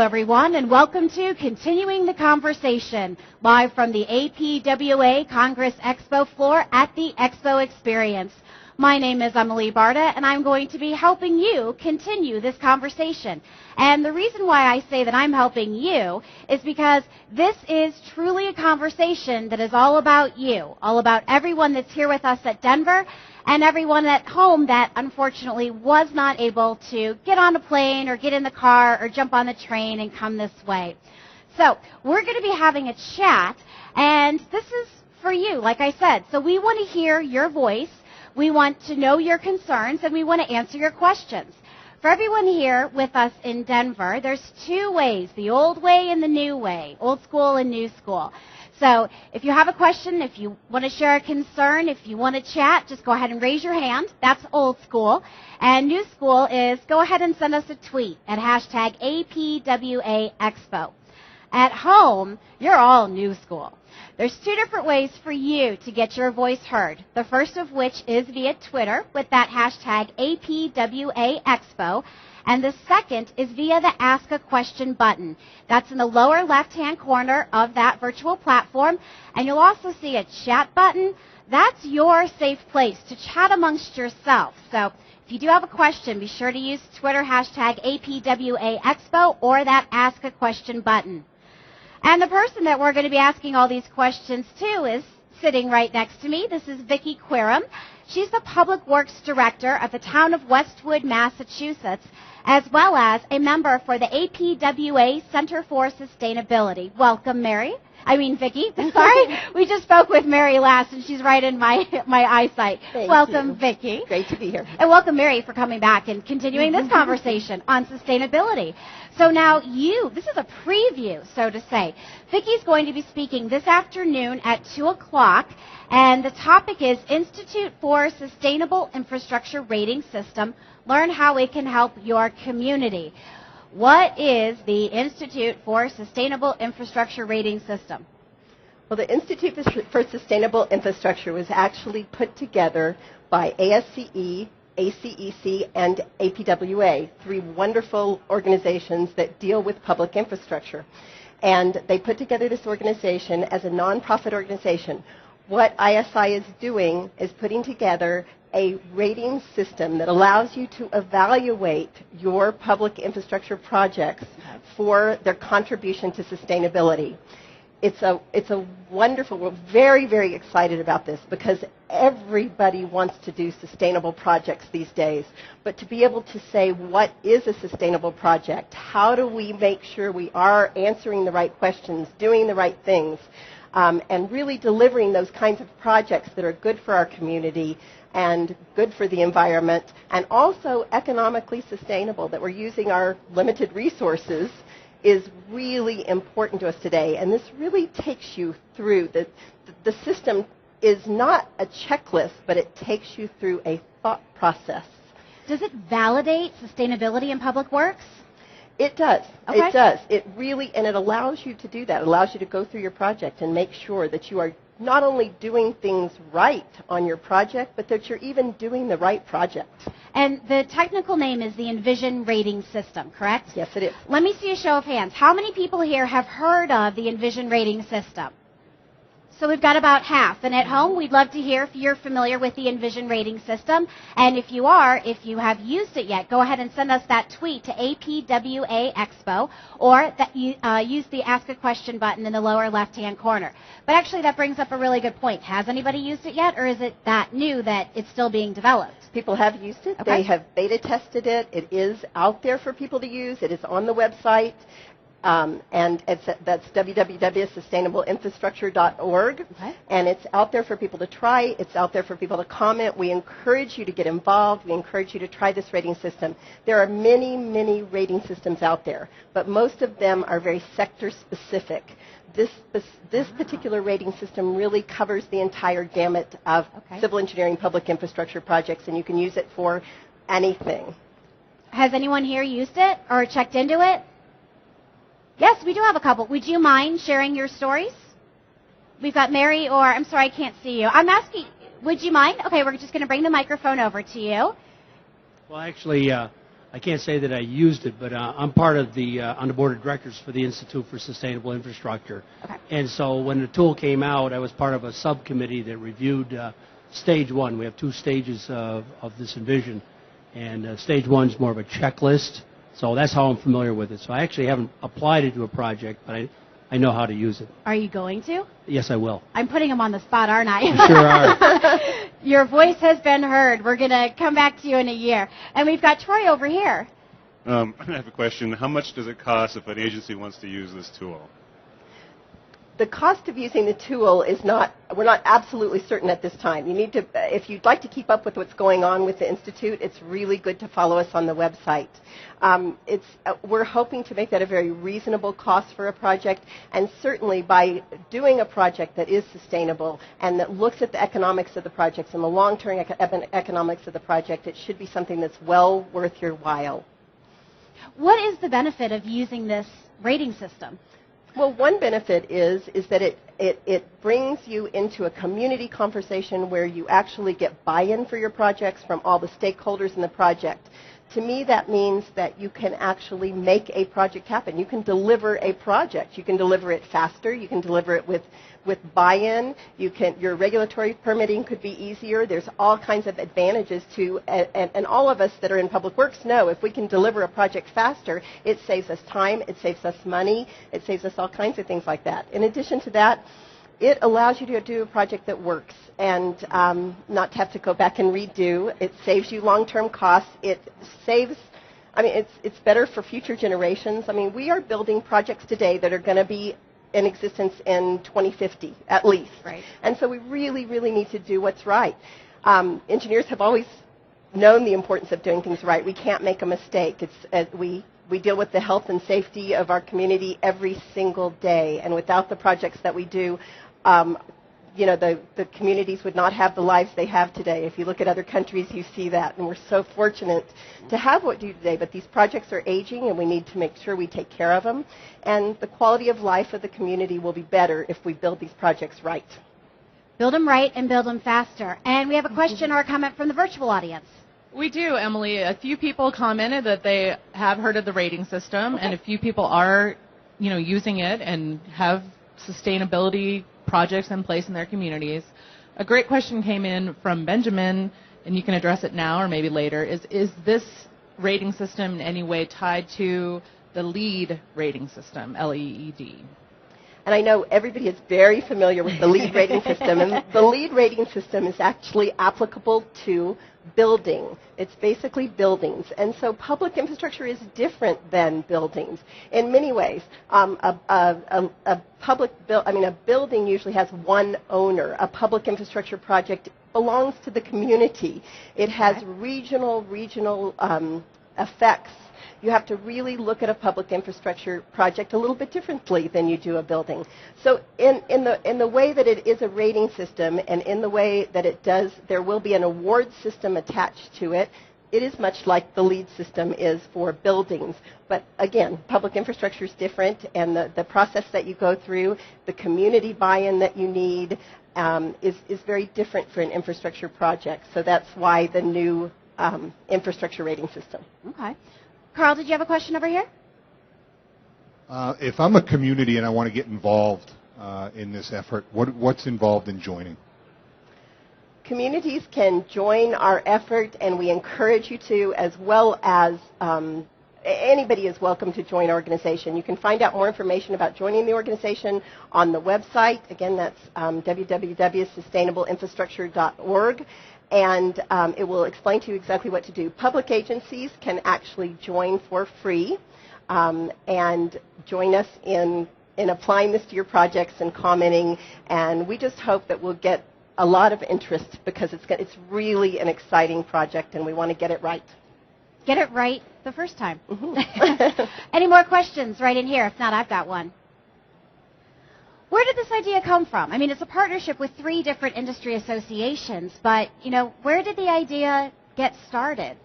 everyone, and welcome to Continuing the Conversation, live from the APWA Congress Expo floor at the Expo Experience. My name is Emily Barta, and I'm going to be helping you continue this conversation. And the reason why I say that I'm helping you is because this is truly a conversation that is all about you, all about everyone that's here with us at Denver, and everyone at home that unfortunately was not able to get on a plane or get in the car or jump on the train and come this way. So we're going to be having a chat, and this is for you, like I said. So we want to hear your voice. We want to know your concerns, and we want to answer your questions. For everyone here with us in Denver, there's two ways, the old way and the new way, old school and new school. So if you have a question, if you want to share a concern, if you want to chat, just go ahead and raise your hand. That's old school. And new school is go ahead and send us a tweet at hashtag APWAExpo. At home, you're all new school. There's two different ways for you to get your voice heard. The first of which is via Twitter with that hashtag APWAExpo. And the second is via the Ask a Question button. That's in the lower left-hand corner of that virtual platform. And you'll also see a chat button. That's your safe place to chat amongst yourself. So if you do have a question, be sure to use Twitter hashtag APWAExpo or that Ask a Question button. And the person that we're going to be asking all these questions to is sitting right next to me. This is Vicki Quiram. She's the Public Works Director of the town of Westwood, Massachusetts, as well as a member for the APWA Center for Sustainability. Welcome, Vicki. Sorry, we just spoke with Mary last, and she's right in my eyesight. Welcome, Vicki. Great to be here. And welcome, Mary, for coming back and continuing this conversation on sustainability. So now this is a preview, so to say. Vicki's going to be speaking this afternoon at 2 o'clock, and the topic is Institute for Sustainable Infrastructure Rating System. Learn how it can help your community. What is the Institute for Sustainable Infrastructure Rating System? Well, the Institute for Sustainable Infrastructure was actually put together by ASCE, ACEC, and APWA, three wonderful organizations that deal with public infrastructure. And they put together this organization as a nonprofit organization. What ISI is doing is putting together a rating system that allows you to evaluate your public infrastructure projects for their contribution to sustainability. It's a wonderful, we're very, very excited about this because everybody wants to do sustainable projects these days. But to be able to say what is a sustainable project, how do we make sure we are answering the right questions, doing the right things, and really delivering those kinds of projects that are good for our community and good for the environment, and also economically sustainable, that we're using our limited resources, is really important to us today. And this really takes you through, the system is not a checklist, but it takes you through a thought process. Does it validate sustainability in public works? It does. Okay. It does. It really, and it allows you to do that. It allows you to go through your project and make sure that you are not only doing things right on your project, but that you're even doing the right project. And the technical name is the Envision rating system, correct? Yes, it is. Let me see a show of hands. How many people here have heard of the Envision rating system? So we've got about half. And at home, we'd love to hear if you're familiar with the Envision rating system. And if you are, if you have used it yet, go ahead and send us that tweet to APWAExpo, or use the Ask a Question button in the lower left-hand corner. But actually, that brings up a really good point. Has anybody used it yet, or is it that new that it's still being developed? People have used it. Okay. They have beta tested it. It is out there for people to use. It is on the website. And that's www.sustainableinfrastructure.org. Okay. And it's out there for people to try. It's out there for people to comment. We encourage you to get involved. We encourage you to try this rating system. There are many, many rating systems out there, but most of them are very sector specific. This particular rating system really covers the entire gamut of civil engineering public infrastructure projects, and you can use it for anything. Has anyone here used it or checked into it? Yes, we do have a couple. Would you mind sharing your stories? We've got Mary, or I'm sorry, I can't see you. I'm asking, would you mind? Okay, we're just going to bring the microphone over to you. Well, actually, I I can't say that I used it, but I'm part of the on the board of directors for the Institute for Sustainable Infrastructure. Okay. And so when the tool came out, I was part of a subcommittee that reviewed stage one. We have two stages of this Envision, and stage one is more of a checklist. So that's how I'm familiar with it. So I actually haven't applied it to a project, but I know how to use it. Are you going to? Yes, I will. I'm putting him on the spot, aren't I? You sure are. Your voice has been heard. We're going to come back to you in a year. And we've got Troy over here. I have a question. How much does it cost if an agency wants to use this tool? The cost of using the tool is not, we're not absolutely certain at this time. You need to, if you'd like to keep up with what's going on with the Institute, it's really good to follow us on the website. We're hoping to make that a very reasonable cost for a project, and certainly by doing a project that is sustainable and that looks at the economics of the projects and the long-term economics of the project, it should be something that's well worth your while. What is the benefit of using this rating system? Well, one benefit is that it brings you into a community conversation where you actually get buy-in for your projects from all the stakeholders in the project. To me, that means that you can actually make a project happen. You can deliver a project. You can deliver it faster. You can deliver it with buy-in. Your regulatory permitting could be easier. There's all kinds of advantages to, and all of us that are in public works know if we can deliver a project faster, it saves us time, it saves us money, it saves us all kinds of things like that. In addition to that, it allows you to do a project that works and not to have to go back and redo. It saves you long-term costs. It saves, it's better for future generations. We are building projects today that are going to be in existence in 2050 at least. Right. And so we really, really need to do what's right. Engineers have always known the importance of doing things right. We can't make a mistake. We deal with the health and safety of our community every single day, and without the projects that we do, the communities would not have the lives they have today. If you look at other countries, you see that, and we're so fortunate to have what we do today. But these projects are aging, and we need to make sure we take care of them, and the quality of life of the community will be better if we build these projects right. Build them right and build them faster. And we have a question or a comment from the virtual audience. We do, Emily. A few people commented that they have heard of the rating system, and a few people are, using it and have sustainability projects in place in their communities. A great question came in from Benjamin, and you can address it now or maybe later. Is this rating system in any way tied to the LEED rating system, LEED? And I know everybody is very familiar with the LEED rating system, and the LEED rating system is actually applicable to building. It's basically buildings, and so public infrastructure is different than buildings in many ways. A building usually has one owner. A public infrastructure project belongs to the community. It has regional effects. You have to really look at a public infrastructure project a little bit differently than you do a building. So in the way that it is a rating system and in the way that it does, there will be an award system attached to it. It is much like the LEED system is for buildings. But again, public infrastructure is different, and the process that you go through, the community buy-in that you need is very different for an infrastructure project. So that's why the new infrastructure rating system. Okay. Carl, did you have a question over here? If I'm a community and I want to get involved in this effort, what's involved in joining? Communities can join our effort, and we encourage you to, as well as anybody is welcome to join our organization. You can find out more information about joining the organization on the website. Again, that's www.sustainableinfrastructure.org. And it will explain to you exactly what to do. Public agencies can actually join for free and join us in applying this to your projects and commenting. And we just hope that we'll get a lot of interest because it's really an exciting project, and we want to get it right. Get it right the first time. Mm-hmm. Any more questions right in here? If not, I've got one. Where did this idea come from? It's a partnership with 3 different industry associations, but, where did the idea get started?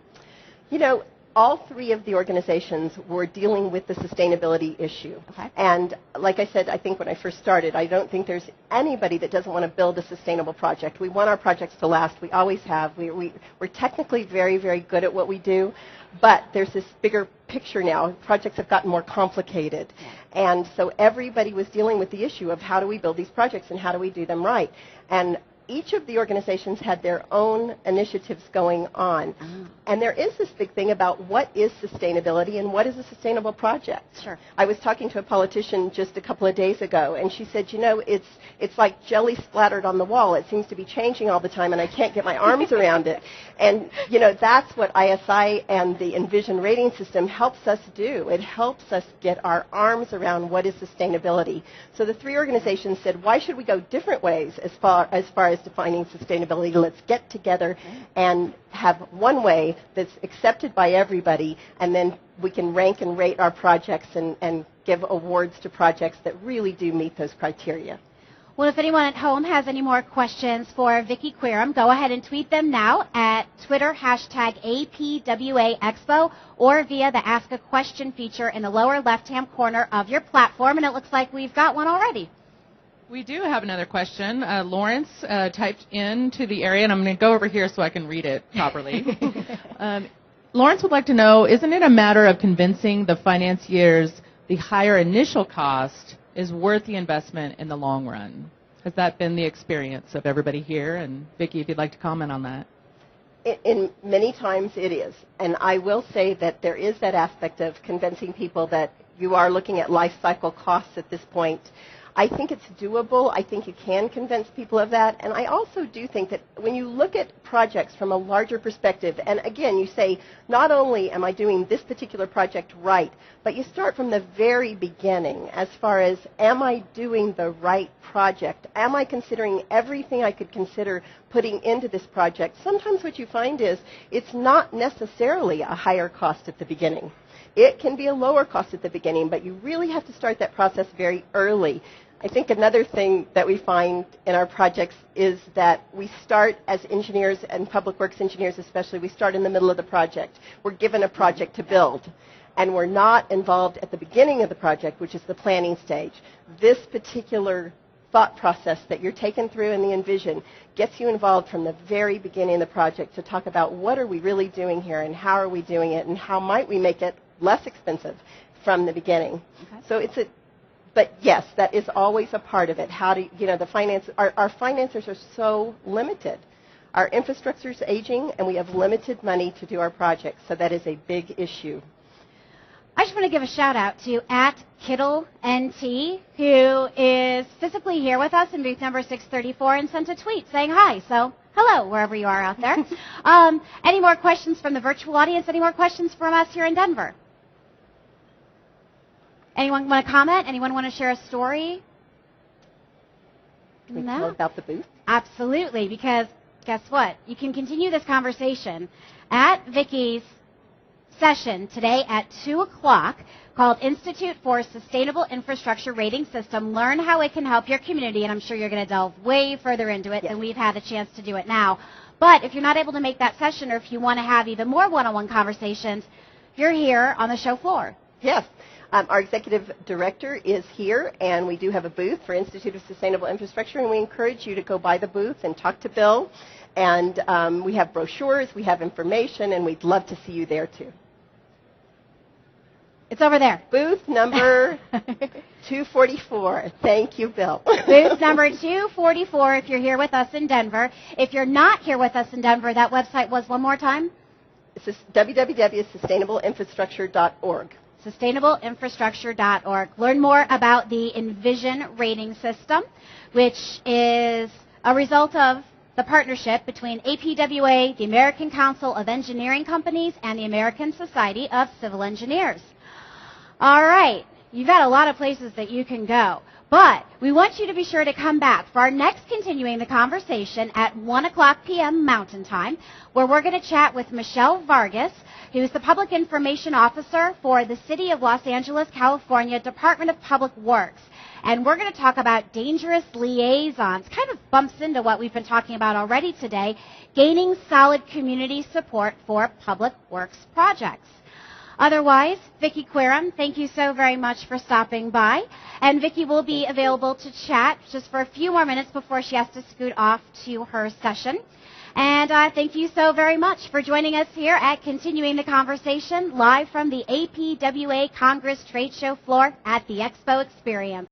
all three of the organizations were dealing with the sustainability issue. Okay. And like I said, I think when I first started, I don't think there's anybody that doesn't want to build a sustainable project. We want our projects to last. We always have. We're technically very, very good at what we do, but there's this bigger picture now. Projects have gotten more complicated. And so everybody was dealing with the issue of how do we build these projects and how do we do them right. And each of the organizations had their own initiatives going on. And there is this big thing about what is sustainability and what is a sustainable project. Sure. I was talking to a politician just a couple of days ago, and she said, you know, it's like jelly splattered on the wall. It seems to be changing all the time, and I can't get my arms around it. And, you know, that's what ISI and the Envision rating system helps us do. It helps us get our arms around what is sustainability. So the three organizations said, why should we go different ways as far as defining sustainability? Let's get together and have one way that's accepted by everybody, and then we can rank and rate our projects and give awards to projects that really do meet those criteria. Well, if anyone at home has any more questions for Vicki Quiram, go ahead and tweet them now at Twitter, #APWAExpo, or via the Ask a Question feature in the lower left-hand corner of your platform. And it looks like we've got one already. We do have another question. Lawrence typed into the area, and I'm going to go over here so I can read it properly. Lawrence would like to know, isn't it a matter of convincing the financiers the higher initial cost is worth the investment in the long run? Has that been the experience of everybody here? And Vicki, if you'd like to comment on that. In many times it is. And I will say that there is that aspect of convincing people that you are looking at life cycle costs at this point. I think it's doable. I think you can convince people of that. And I also do think that when you look at projects from a larger perspective, and again, you say, not only am I doing this particular project right, but you start from the very beginning as far as, am I doing the right project? Am I considering everything I could consider putting into this project? Sometimes what you find is it's not necessarily a higher cost at the beginning. It can be a lower cost at the beginning, but you really have to start that process very early. I think another thing that we find in our projects is that we start as engineers and public works engineers especially, we start in the middle of the project. We're given a project to build, and we're not involved at the beginning of the project, which is the planning stage. This particular thought process that you're taken through in the Envision gets you involved from the very beginning of the project to talk about what are we really doing here and how are we doing it and how might we make it less expensive from the beginning. Okay. So but yes, that is always a part of it. How do you know the finance? Our financiers are so limited. Our infrastructure is aging, and we have limited money to do our projects. So that is a big issue. I just want to give a shout out to @KittleNT, who is physically here with us in booth number 634 and sent a tweet saying hi. So hello, wherever you are out there. Any more questions from the virtual audience? Any more questions from us here in Denver? Anyone want to comment? Anyone want to share a story? Can we tell about the booth? Absolutely, because guess what? You can continue this conversation at Vicki's session today at 2 o'clock called Institute for Sustainable Infrastructure Rating System. Learn how it can help your community, and I'm sure you're going to delve way further into it than we've had a chance to do it now. But if you're not able to make that session, or if you want to have even more one-on-one conversations, you're here on the show floor. Yes. Our executive director is here, and we do have a booth for Institute of Sustainable Infrastructure, and we encourage you to go by the booth and talk to Bill. And we have brochures, we have information, and we'd love to see you there too. It's over there. Booth number 244. Thank you, Bill. Booth number 244 if you're here with us in Denver. If you're not here with us in Denver, that website was one more time? It's www.sustainableinfrastructure.org. Sustainableinfrastructure.org. Learn more about the Envision rating system, which is a result of the partnership between APWA, the American Council of Engineering Companies, and the American Society of Civil Engineers. All right, you've got a lot of places that you can go, but we want you to be sure to come back for our next Continuing the Conversation at 1 o'clock p.m. Mountain Time, where we're going to chat with Michelle Vargas, who's the Public Information Officer for the City of Los Angeles, California, Department of Public Works. And we're going to talk about dangerous liaisons. Kind of bumps into what we've been talking about already today, gaining solid community support for public works projects. Otherwise, Vicki Quiram, thank you so very much for stopping by. And Vicki will be available to chat just for a few more minutes before she has to scoot off to her session. And thank you so very much for joining us here at Continuing the Conversation, live from the APWA Congress Trade Show floor at the Expo Experience.